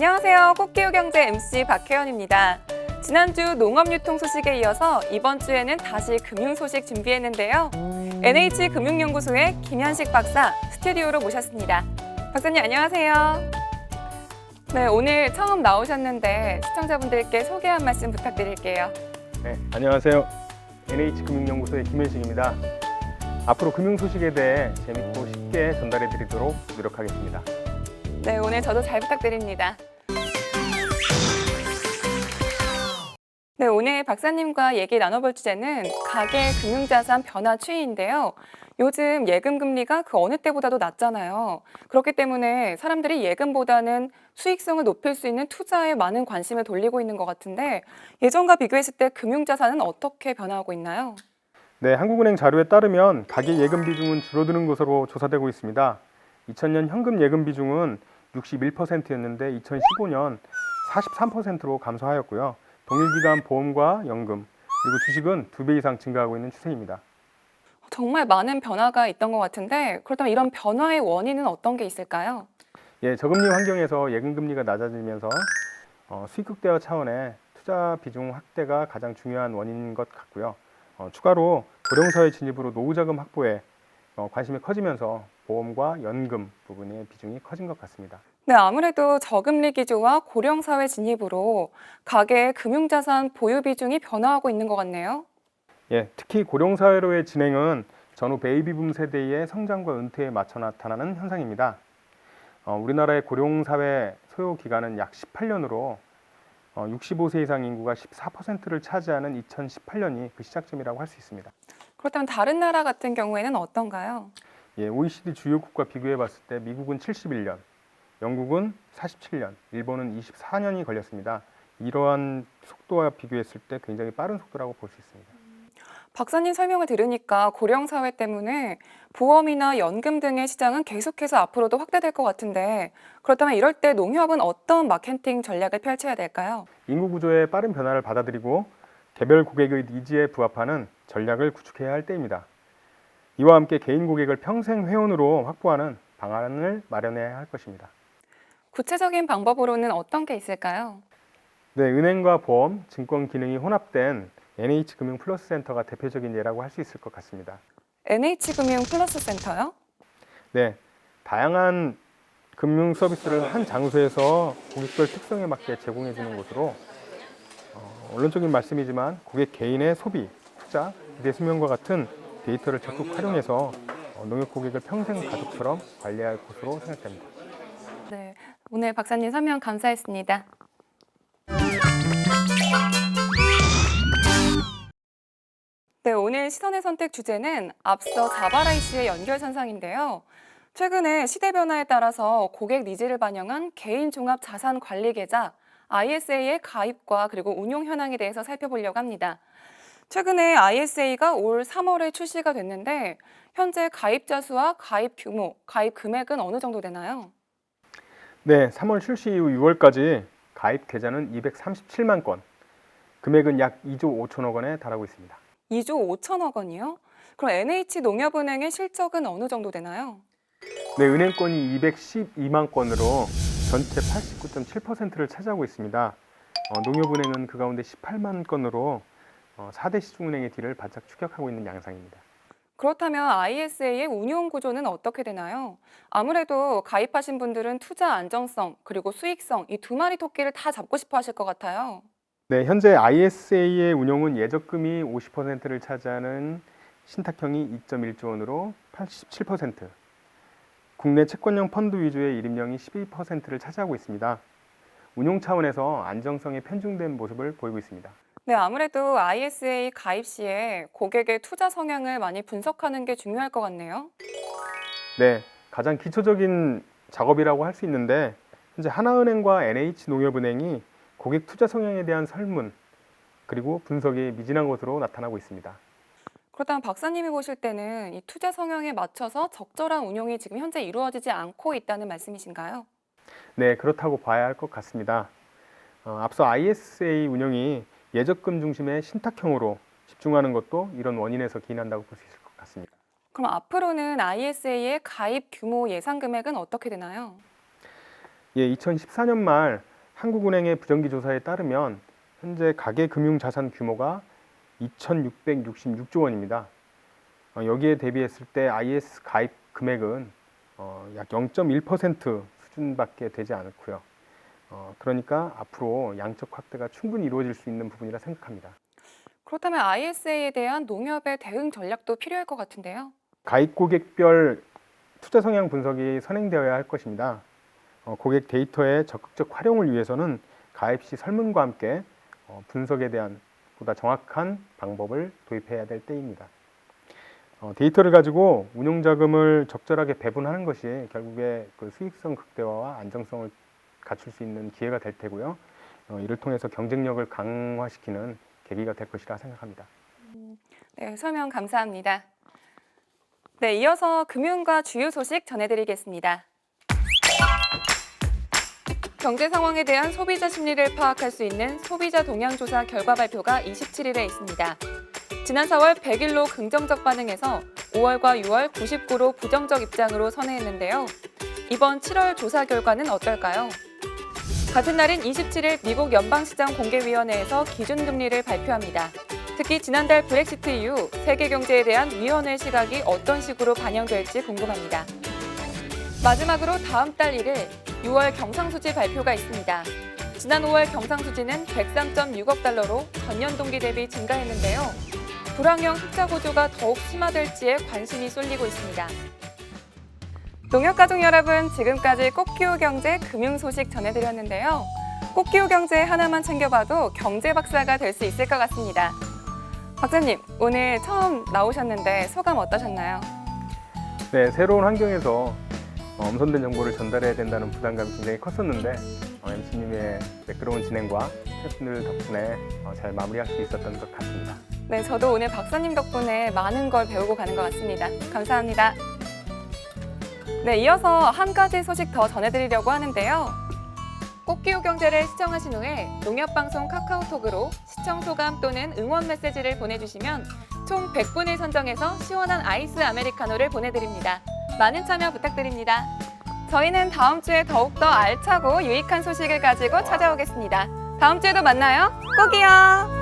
안녕하세요. 꽃기후경제 MC 박혜연입니다. 지난주 농업유통 소식에 이어서 이번 주에는 다시 금융 소식 준비했는데요. NH금융연구소의 김현식 박사 스튜디오로 모셨습니다. 박사님 안녕하세요. 네, 오늘 처음 나오셨는데 시청자분들께 소개 한 말씀 부탁드릴게요. 네, 안녕하세요. NH금융연구소의 김현식입니다. 앞으로 금융 소식에 대해 재밌고 쉽게 전달해 드리도록 노력하겠습니다. 네, 오늘 저도 잘 부탁드립니다. 네, 오늘 박사님과 얘기 나눠볼 주제는 가계 금융자산 변화 추이인데요. 요즘 예금 금리가 그 어느 때보다도 낮잖아요. 그렇기 때문에 사람들이 예금보다는 수익성을 높일 수 있는 투자에 많은 관심을 돌리고 있는 것 같은데 예전과 비교했을 때 금융자산은 어떻게 변화하고 있나요? 네, 한국은행 자료에 따르면 가계 예금 비중은 줄어드는 것으로 조사되고 있습니다. 2000년 현금 예금 비중은 61%였는데 2015년 43%로 감소하였고요. 동일기간 보험과 연금, 그리고 주식은 2배 이상 증가하고 있는 추세입니다. 정말 많은 변화가 있던 것 같은데 그렇다면 이런 변화의 원인은 어떤 게 있을까요? 예, 저금리 환경에서 예금 금리가 낮아지면서 수익 극대화 차원의 투자 비중 확대가 가장 중요한 원인인 것 같고요. 추가로 고령사회 진입으로 노후자금 확보에 관심이 커지면서 보험과 연금 부분의 비중이 커진 것 같습니다. 네, 아무래도 저금리 기조와 고령사회 진입으로 가계의 금융자산 보유 비중이 변화하고 있는 것 같네요. 예, 특히 고령사회로의 진행은 전후 베이비붐 세대의 성장과 은퇴에 맞춰 나타나는 현상입니다. 우리나라의 고령사회 소요 기간은 약 18년으로 65세 이상 인구가 14%를 차지하는 2018년이 그 시작점이라고 할 수 있습니다. 그렇다면 다른 나라 같은 경우에는 어떤가요? 예, OECD 주요국과 비교해 봤을 때 미국은 71년, 영국은 47년, 일본은 24년이 걸렸습니다. 이러한 속도와 비교했을 때 굉장히 빠른 속도라고 볼 수 있습니다. 박사님 설명을 들으니까 고령사회 때문에 보험이나 연금 등의 시장은 계속해서 앞으로도 확대될 것 같은데 그렇다면 이럴 때 농협은 어떤 마케팅 전략을 펼쳐야 될까요? 인구 구조의 빠른 변화를 받아들이고 개별 고객의 니즈에 부합하는 전략을 구축해야 할 때입니다. 이와 함께 개인 고객을 평생 회원으로 확보하는 방안을 마련해야 할 것입니다. 구체적인 방법으로는 어떤 게 있을까요? 네, 은행과 보험, 증권 기능이 혼합된 NH금융 플러스 센터가 대표적인 예라고 할 수 있을 것 같습니다. NH금융 플러스 센터요? 네, 다양한 금융 서비스를 한 장소에서 고객별 특성에 맞게 제공해 주는 곳으로 원론적인 말씀이지만 고객 개인의 소비, 투자, 기대 수명과 같은 데이터를 적극 활용해서 농협 고객을 평생 가족처럼 관리할 곳으로 생각됩니다. 네, 오늘 박사님 설명 감사했습니다. 네, 오늘 시선의 선택 주제는 앞서 자바라 이슈의 연결선상인데요. 최근에 시대 변화에 따라서 고객 니즈를 반영한 개인 종합 자산 관리 계좌 ISA의 가입과 그리고 운용 현황에 대해서 살펴보려고 합니다. 최근에 ISA가 올 3월에 출시가 됐는데 현재 가입자 수와 가입 규모, 가입 금액은 어느 정도 되나요? 네, 3월 출시 이후 6월까지 가입 계좌는 237만 건, 금액은 약 2조 5천억 원에 달하고 있습니다. 2조 5천억 원이요? 그럼 NH농협은행의 실적은 어느 정도 되나요? 네, 은행권이 212만 건으로 전체 89.7%를 차지하고 있습니다. 농협은행은 그 가운데 18만 건으로 4대 시중은행의 뒤를 바짝 추격하고 있는 양상입니다. 그렇다면 ISA의 운용 구조는 어떻게 되나요? 아무래도 가입하신 분들은 투자 안정성 그리고 수익성 이 두 마리 토끼를 다 잡고 싶어 하실 것 같아요. 네, 현재 ISA의 운용은 예적금이 50%를 차지하는 신탁형이 2.1조 원으로 87%, 국내 채권형 펀드 위주의 일임형이 12%를 차지하고 있습니다. 운용 차원에서 안정성이 편중된 모습을 보이고 있습니다. 네, 아무래도 ISA 가입 시에 고객의 투자 성향을 많이 분석하는 게 중요할 것 같네요. 네, 가장 기초적인 작업이라고 할 수 있는데 현재 하나은행과 NH농협은행이 고객 투자 성향에 대한 설문 그리고 분석이 미진한 것으로 나타나고 있습니다. 그렇다면 박사님이 보실 때는 이 투자 성향에 맞춰서 적절한 운용이 지금 현재 이루어지지 않고 있다는 말씀이신가요? 네, 그렇다고 봐야 할 것 같습니다. 앞서 ISA 운영이 예적금 중심의 신탁형으로 집중하는 것도 이런 원인에서 기인한다고 볼 수 있을 것 같습니다. 그럼 앞으로는 ISA의 가입 규모 예상 금액은 어떻게 되나요? 예, 2014년 말 한국은행의 부정기 조사에 따르면 현재 가계금융자산 규모가 2,666조 원입니다. 여기에 대비했을 때 IS 가입 금액은 약 0.1% 수준밖에 되지 않고요. 그러니까 앞으로 양적 확대가 충분히 이루어질 수 있는 부분이라 생각합니다. 그렇다면 ISA에 대한 농협의 대응 전략도 필요할 것 같은데요. 가입 고객별 투자 성향 분석이 선행되어야 할 것입니다. 고객 데이터의 적극적 활용을 위해서는 가입 시 설문과 함께 분석에 대한 보다 정확한 방법을 도입해야 될 때입니다. 데이터를 가지고 운용자금을 적절하게 배분하는 것이 결국에 그 수익성 극대화와 안정성을 갖출 수 있는 기회가 될 테고요. 이를 통해서 경쟁력을 강화시키는 계기가 될 것이라 생각합니다. 네, 설명 감사합니다. 네, 이어서 금융과 주요 소식 전해드리겠습니다. 경제 상황에 대한 소비자 심리를 파악할 수 있는 소비자 동향 조사 결과 발표가 27일에 있습니다. 지난 4월 100일로 긍정적 반응에서 5월과 6월 99로 부정적 입장으로 선회했는데요. 이번 7월 조사 결과는 어떨까요? 같은 날인 27일 미국 연방시장 공개위원회에서 기준금리를 발표합니다. 특히 지난달 브렉시트 이후 세계 경제에 대한 위원회 시각이 어떤 식으로 반영될지 궁금합니다. 마지막으로 다음 달 1일 6월 경상수지 발표가 있습니다. 지난 5월 경상수지는 103.6억 달러로 전년 동기 대비 증가했는데요. 불황형 흑자 구조가 더욱 심화될지에 관심이 쏠리고 있습니다. 농협가족 여러분, 지금까지 꽃기호 경제 금융 소식 전해드렸는데요. 꽃기호 경제 하나만 챙겨봐도 경제 박사가 될 수 있을 것 같습니다. 박사님, 오늘 처음 나오셨는데 소감 어떠셨나요? 네, 새로운 환경에서 엄선된 정보를 전달해야 된다는 부담감이 굉장히 컸었는데 MC님의 매끄러운 진행과 스태프분들 덕분에 잘 마무리할 수 있었던 것 같습니다. 네, 저도 오늘 박사님 덕분에 많은 걸 배우고 가는 것 같습니다. 감사합니다. 네, 이어서 한 가지 소식 더 전해드리려고 하는데요. 꽃기호 경제를 시청하신 후에 농협방송 카카오톡으로 시청 소감 또는 응원 메시지를 보내주시면 총 100분을 선정해서 시원한 아이스 아메리카노를 보내드립니다. 많은 참여 부탁드립니다. 저희는 다음 주에 더욱더 알차고 유익한 소식을 가지고 찾아오겠습니다. 다음 주에도 만나요. 꼭이요.